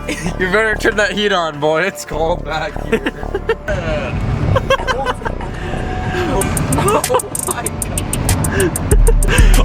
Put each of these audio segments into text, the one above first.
You better turn that heat on, boy. It's cold back here. Oh my god.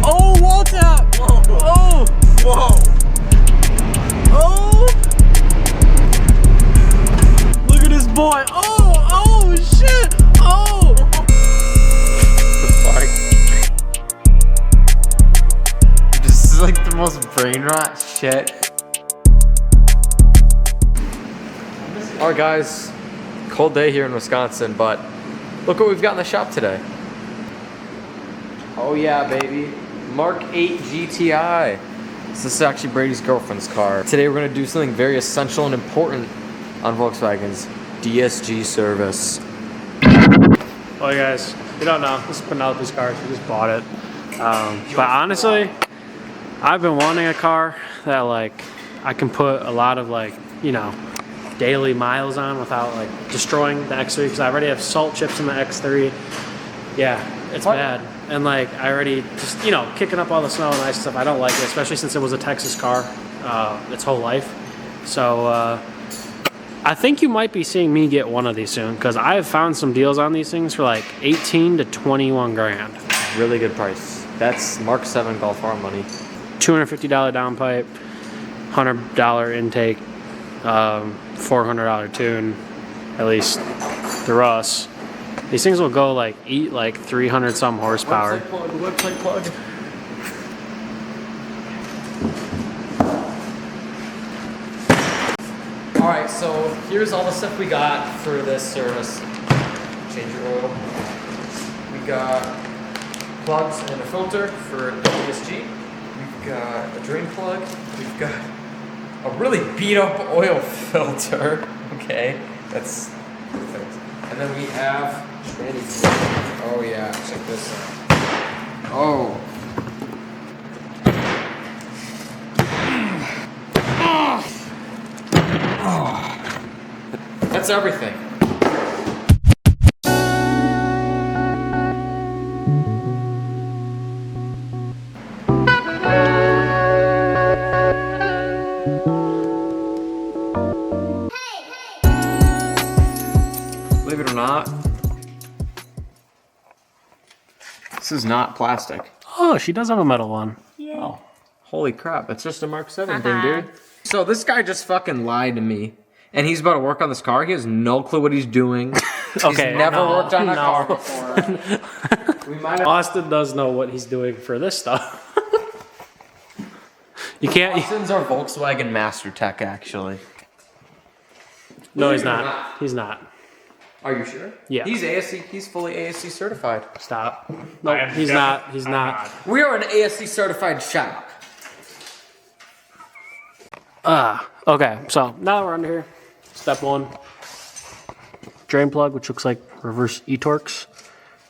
Oh, wall tap. Whoa. Oh. Whoa. Oh. Look at this boy. Oh. Oh shit. Oh. This is like the most brain rot shit. Alright guys, cold day here in Wisconsin, but look what we've got in the shop today. Oh yeah, baby. MK8 GTI. This is actually Brady's girlfriend's car. Today we're gonna do something very essential and important on Volkswagen's DSG service. Well, you guys, you don't know, this is Penelope's car. She just bought it. But honestly, I've been wanting a car that like I can put a lot of like, you know, daily miles on without like destroying the X3, because I already have salt chips in the X3. Yeah, it's bad. And like I already just, you know, kicking up all the snow and ice stuff. I don't like it, especially since it was a Texas car its whole life. So I think you might be seeing me get one of these soon, because I have found some deals on these things for like 18 to 21 grand. Really good price. That's Mark 7 Golf R money. $250 down pipe, $100 intake, $400 tune, at least through us. These things will go like eat like 300 some horsepower. Website plug. All right, so here's all the stuff we got for this service. Change your oil. We got plugs and a filter for the DSG. We've got a drain plug. We've got a really beat up oil filter. Okay, that's perfect. And then we have oh yeah, check this out. Oh. That's everything. Believe it or not, this is not plastic. Oh, she does have a metal one. Yeah. Oh, holy crap. It's just a Mark 7 thing, dude. So this guy just fucking lied to me. And he's about to work on this car. He has no clue what he's doing. Okay, He's never worked on a car before. We might have... Austin does know what he's doing for this stuff. You can't... Austin's our Volkswagen master tech, actually. No, he's not. He's not. Are you sure? Yeah. He's ASC. He's fully ASC certified. Stop. No, he's not. He's not. We are an ASC certified shop. Okay, so now that we're under here, step one, drain plug, which looks like reverse e-Torx,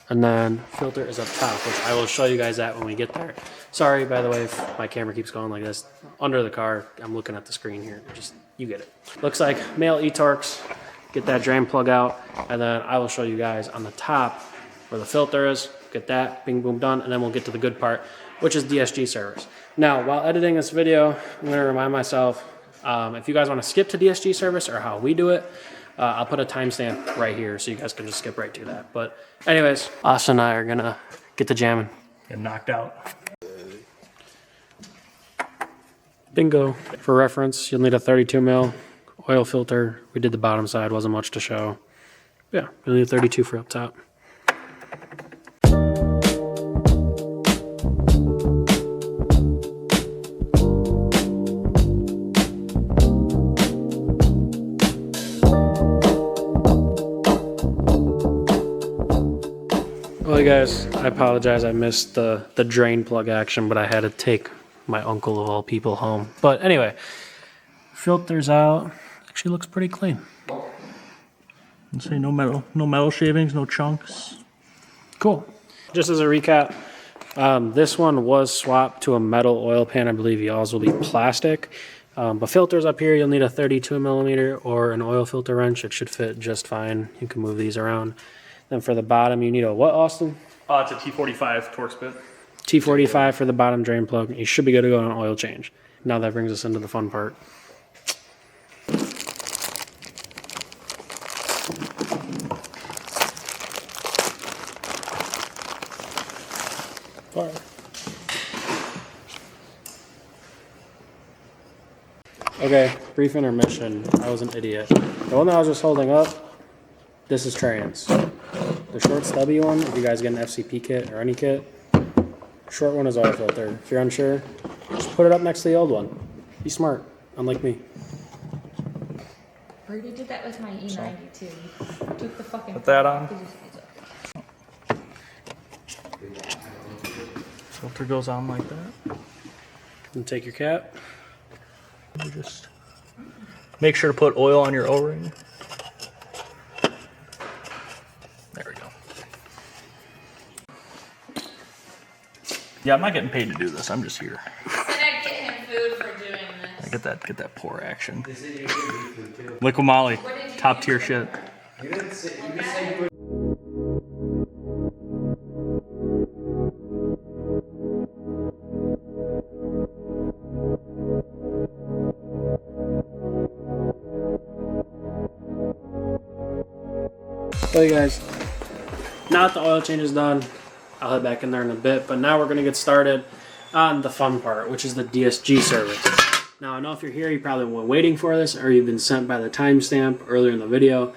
and then filter is up top, which I will show you guys that when we get there. Sorry, by the way, if my camera keeps going like this. Under the car, I'm looking at the screen here. Just, you get it. Looks like male e-Torx. Get that drain plug out, and then I will show you guys on the top where the filter is. Get that, bing, boom, done, and then we'll get to the good part, which is DSG service. Now, while editing this video, I'm gonna remind myself, if you guys wanna skip to DSG service or how we do it, I'll put a timestamp right here so you guys can just skip right to that. But anyways, Austin and I are gonna get to jamming. Get knocked out. Bingo. For reference, you'll need a 32 mil oil filter. We did the bottom side, wasn't much to show. Yeah, you'll need a 32 for up top. Well, you guys, I apologize. I missed the drain plug action, but I had to take my uncle of all people home. But anyway, filter's out. Actually looks pretty clean. Let's say no metal shavings, no chunks. Cool. Just as a recap, this one was swapped to a metal oil pan. I believe y'all's will be plastic. But filters up here, you'll need a 32 millimeter or an oil filter wrench. It should fit just fine. You can move these around. Then for the bottom, you need a what, Austin? It's a T45 Torx bit. T45 for the bottom drain plug. You should be good to go on an oil change. Now that brings us into the fun part. far. Okay, brief intermission. I was an idiot. The one that I was just holding up, this is trans. The short stubby one, if you guys get an FCP kit or any kit, short one is oil filter. If you're unsure, just put it up next to the old one. Be smart, unlike me. Brady did that with my E90 too. He took the fucking. Put that on. Filter goes on like that. And take your cap. You just make sure to put oil on your O-ring. There we go. Yeah, I'm not getting paid to do this. I'm just here. Said I'd get him food for doing this. Get that pour action. Liquid Molly, top tier shit. You didn't say you So you guys, now that the oil change is done, I'll head back in there in a bit, but now we're going to get started on the fun part, which is the DSG service. Now I know if you're here, you probably were waiting for this, or you've been sent by the timestamp earlier in the video.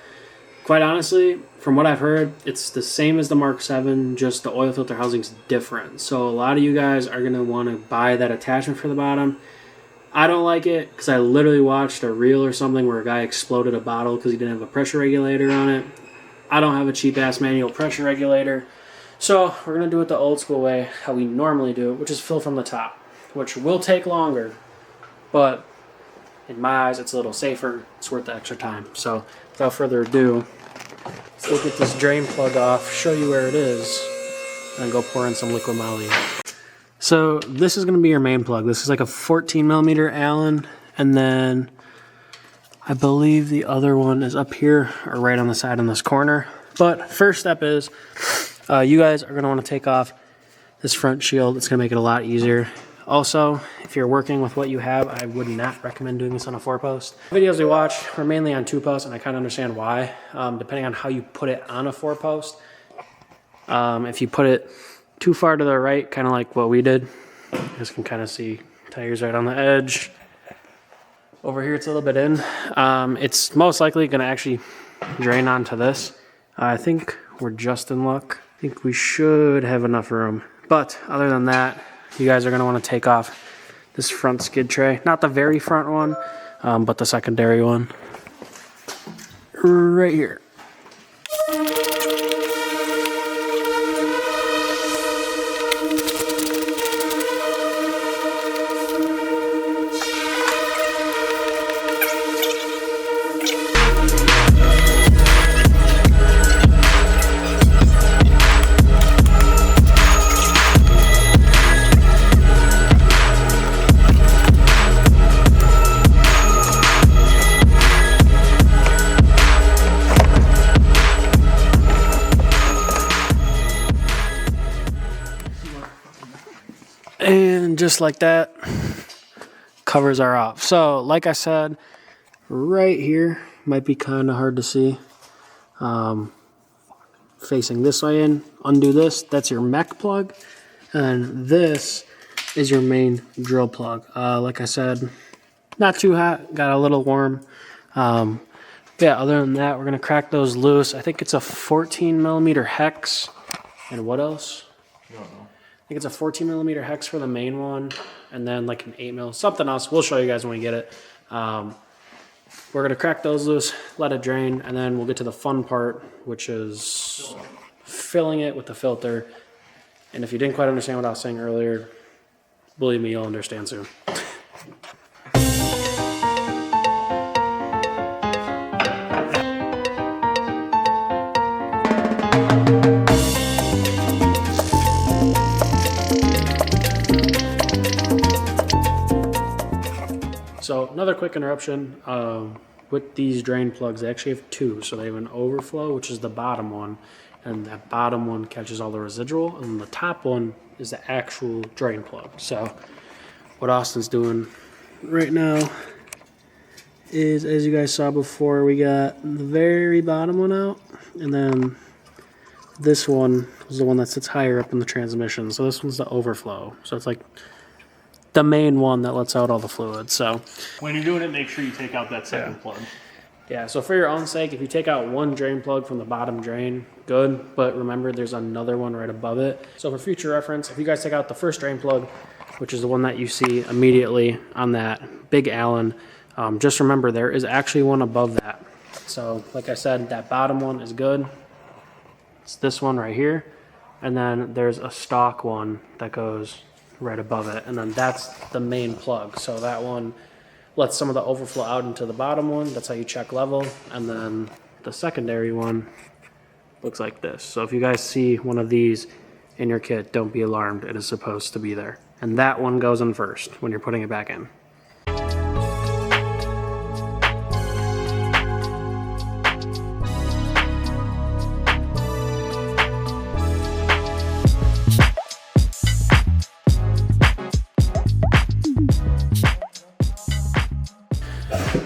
Quite honestly, from what I've heard, it's the same as the Mark 7, just the oil filter housing's different. So a lot of you guys are going to want to buy that attachment for the bottom. I don't like it because I literally watched a reel or something where a guy exploded a bottle because he didn't have a pressure regulator on it. I don't have a cheap-ass manual pressure regulator. So we're going to do it the old school way, how we normally do it, which is fill from the top, which will take longer, but in my eyes, it's a little safer. It's worth the extra time. So without further ado, let's go get this drain plug off, show you where it is, and go pour in some liquid Molly. So this is going to be your main plug. This is like a 14 millimeter Allen, and then I believe the other one is up here or right on the side in this corner. But first step is you guys are going to want to take off this front shield. It's going to make it a lot easier. Also, if you're working with what you have, I would not recommend doing this on a 4-post. Videos we watch are mainly on 2-post, and I kind of understand why, depending on how you put it on a 4-post. If you put it too far to the right, kind of like what we did, you guys can kind of see tires right on the edge. Over here, it's a little bit in. It's most likely going to actually drain onto this. I think we're just in luck. I think we should have enough room. But other than that, you guys are going to want to take off this front skid tray. Not the very front one, but the secondary one. Right here. And just like that, covers are off. So like I said, right here might be kind of hard to see. Facing this way in, undo this, that's your mech plug. And this is your main drill plug. Like I said, not too hot, got a little warm. Yeah, other than that, we're going to crack those loose. I think it's a 14 millimeter hex. And what else? I think it's a 14 millimeter hex for the main one, and then like an 8 mil, something else. We'll show you guys when we get it. We're gonna crack those loose, let it drain, and then we'll get to the fun part, which is filling it with the filter. And if you didn't quite understand what I was saying earlier, believe me, you'll understand soon. So another quick interruption, with these drain plugs, they actually have two. So they have an overflow, which is the bottom one, and that bottom one catches all the residual, and the top one is the actual drain plug. So what Austin's doing right now is, as you guys saw before, we got the very bottom one out, and then this one is the one that sits higher up in the transmission. So this one's the overflow. So it's like the main one that lets out all the fluid. So When you're doing it, make sure you take out that second plug. yeah, so for your own sake, if you take out one drain plug from the bottom drain, good. But remember, there's another one right above it. So for future reference, if you guys take out the first drain plug, which is the one that you see immediately on that big Allen, just remember there is actually one above that. So like I said, that bottom one is good. It's this one right here. And then there's a stock one that goes right above it. And then that's the main plug. So that one lets some of the overflow out into the bottom one. That's how you check level. And then the secondary one looks like this. So if you guys see one of these in your kit, don't be alarmed. It is supposed to be there. And that one goes in first when you're putting it back in.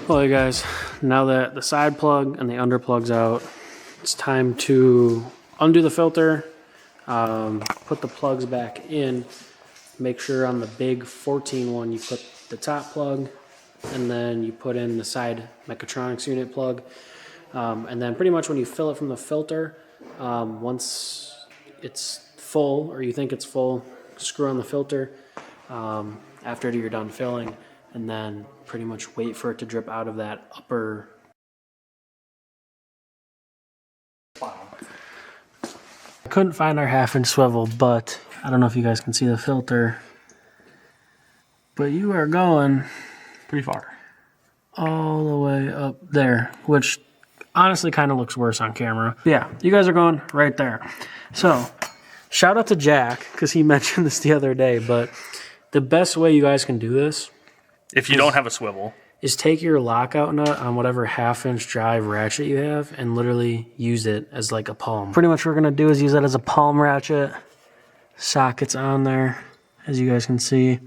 Well, you guys, now that the side plug and the under plug's out, it's time to undo the filter, put the plugs back in. Make sure on the big 14 one you put the top plug, and then you put in the side mechatronics unit plug. And then pretty much when you fill it from the filter, once it's full or you think it's full, screw on the filter after you're done filling, and then pretty much wait for it to drip out of that upper. I couldn't find our 1/2-inch swivel, but I don't know if you guys can see the filter, but you are going Pretty far. all the way up there, which honestly kind of looks worse on camera. Yeah, you guys are going right there. So shout out to Jack, because he mentioned this the other day, but the best way you guys can do this If you don't have a swivel. is take your lockout nut on whatever 1/2-inch drive ratchet you have and literally use it as like a palm. Pretty much what we're going to do is use that as a palm ratchet. Sockets on there, as you guys can see.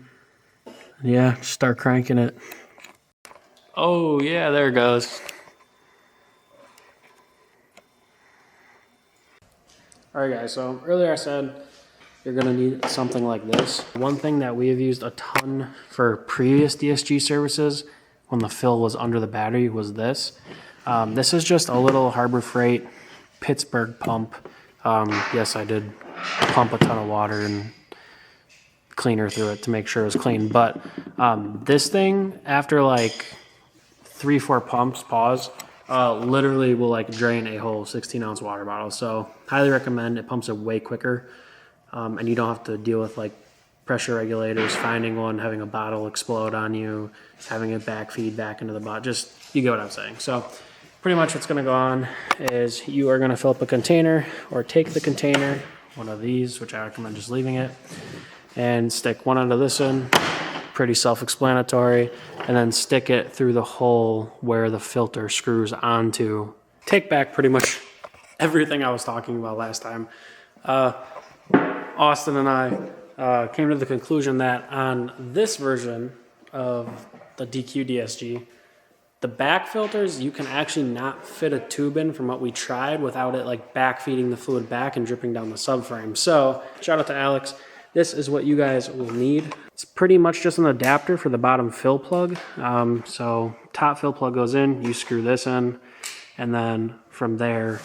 Yeah, just start cranking it. Oh yeah, there it goes. Alright guys, so earlier I said you're going to need something like this. One thing that we have used a ton for previous DSG services when the fill was under the battery was this. This is just a little Harbor Freight Pittsburgh pump. Yes, I did pump a ton of water and cleaner through it to make sure it was clean. But this thing, after like 3-4 pumps, literally will like drain a whole 16-ounce water bottle. So highly recommend. It pumps it way quicker. And you don't have to deal with like pressure regulators, finding one, having a bottle explode on you, having it backfeed back into the bottle. Just, you get what I'm saying. So pretty much what's going to go on is you are going to fill up a container, or take the container, one of these, which I recommend just leaving it, and stick one end of this in, pretty self-explanatory, and then stick it through the hole where the filter screws onto. Take back pretty much everything I was talking about last time. Austin and I came to the conclusion that on this version of the DQ DSG, the back filters, you can actually not fit a tube in from what we tried without it like back feeding the fluid back and dripping down the subframe. So shout out to Alex. This is what you guys will need. It's pretty much just an adapter for the bottom fill plug. So top fill plug goes in, you screw this in, and then from there,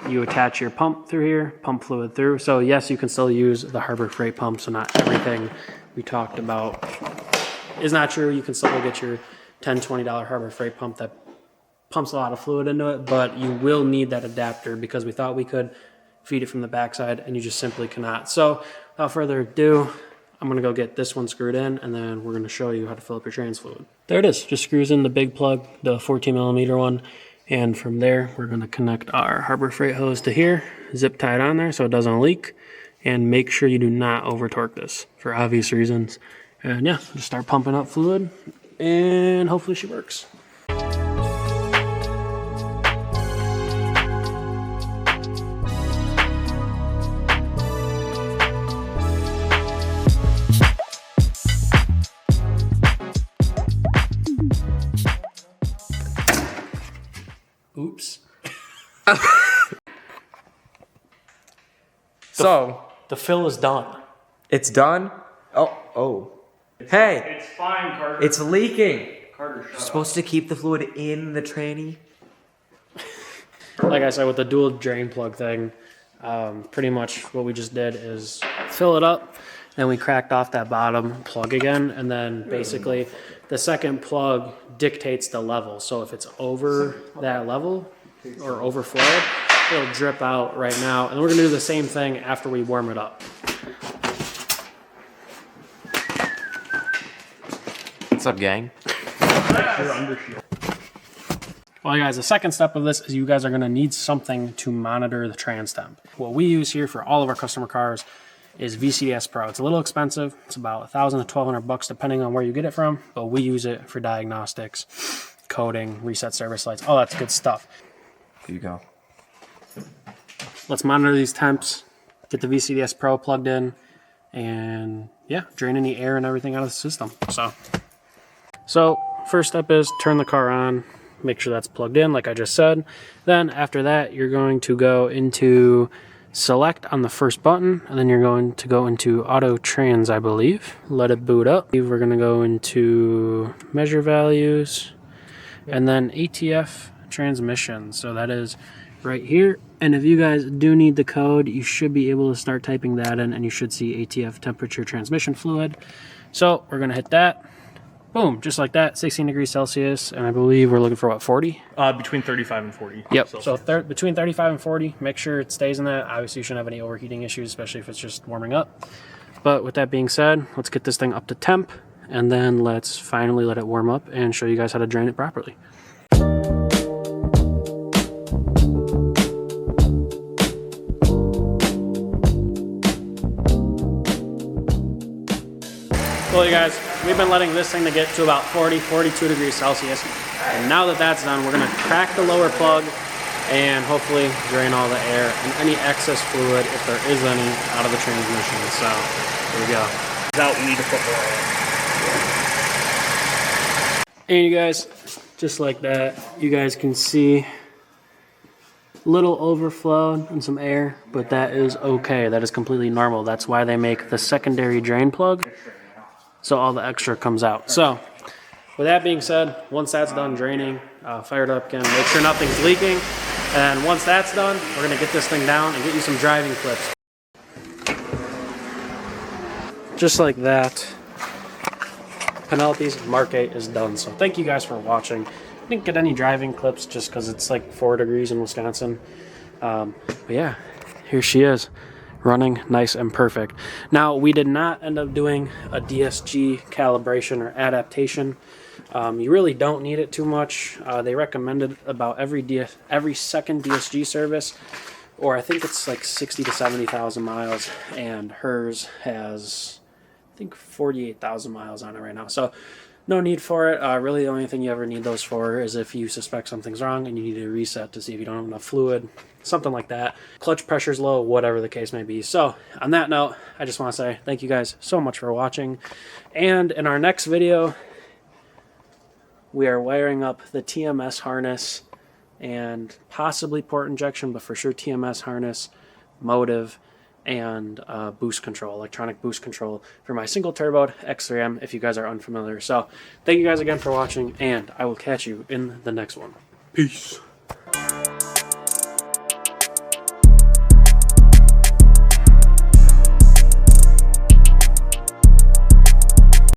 you attach your pump through here, pump fluid through. So yes, you can still use the Harbor Freight pump, so not everything we talked about is not true. You can still get your $10, $20 Harbor Freight pump that pumps a lot of fluid into it, but you will need that adapter because we thought we could feed it from the backside and you just simply cannot. So without further ado, I'm gonna go get this one screwed in, and then we're gonna show you how to fill up your trans fluid. There it is, just screws in the big plug, the 14mm one. And from there, we're going to connect our Harbor Freight hose to here, zip tie it on there so it doesn't leak, and make sure you do not over torque this for obvious reasons. And yeah, just start pumping up fluid, and hopefully she works. Oops. So The fill is done. it's done. Oh. Hey, It's fine, Carter. it's leaking. Carter, You're supposed to keep the fluid in the tranny. Like I said, with the dual drain plug thing, pretty much what we just did is fill it up, then we cracked off that bottom plug again, and then basically the second plug dictates the level. So if it's over that level or overflowed, it'll drip out right now. And we're gonna do the same thing after we warm it up. What's up, gang? Well, guys, the second step of this is you guys are going to need something to monitor the trans temp. What we use here for all of our customer cars is VCDS Pro. It's a little expensive. It's about $1,000 to $1,200 depending on where you get it from, but we use it for diagnostics, coding, reset service lights, all that good stuff. Here you go. Let's monitor these temps, get the VCDS Pro plugged in, and yeah, drain any air and everything out of the system. So first step is turn the car on. Make sure that's plugged in, like I just said. Then after that, you're going to go into select on the first button, and then you're going to go into auto trans, I believe. Let it boot up. We're going to go into measure values, and then ATF transmission. So that is right here. And if you guys do need the code, you should be able to start typing that in, and you should see ATF temperature transmission fluid. So we're going to hit that. Boom, just like that, 16 degrees Celsius, and I believe we're looking for what, 40? Between 35 and 40. Yep, so between 35 and 40, make sure it stays in that. Obviously, you shouldn't have any overheating issues, especially if it's just warming up. But with that being said, let's get this thing up to temp, and then let's finally let it warm up and show you guys how to drain it properly. Well, you guys, we've been letting this thing to get to about 40, 42 degrees Celsius. And now that that's done, we're gonna crack the lower plug and hopefully drain all the air and any excess fluid, if there is any, out of the transmission. So, here we go. Out, we need to put more in. And you guys, just like that, you guys can see a little overflow and some air, but that is okay. That is completely normal. That's why they make the secondary drain plug, so all the extra comes out. So with that being said, once that's done draining, fire it up again, make sure nothing's leaking. And once that's done, we're gonna get this thing down and get you some driving clips. Just like that, Penelope's Mark 8 is done. So thank you guys for watching. I didn't get any driving clips just because it's like 4 degrees in Wisconsin. But yeah, here she is, running nice and perfect. Now, we did not end up doing a DSG calibration or adaptation. You really don't need it too much. They recommended about every second DSG service, or I think it's like 60 to 70,000 miles, and hers has, I think, 48,000 miles on it right now. So no need for it. Really, the only thing you ever need those for is if you suspect something's wrong and you need to reset to see if you don't have enough fluid, something like that. Clutch pressure's low, whatever the case may be. So on that note, I just want to say thank you guys so much for watching. And in our next video, we are wiring up the TMS harness and possibly port injection, but for sure TMS harness, motive, and boost control, electronic boost control for my single turboed X3M, if you guys are unfamiliar. So thank you guys again for watching, and I will catch you in the next one. Peace.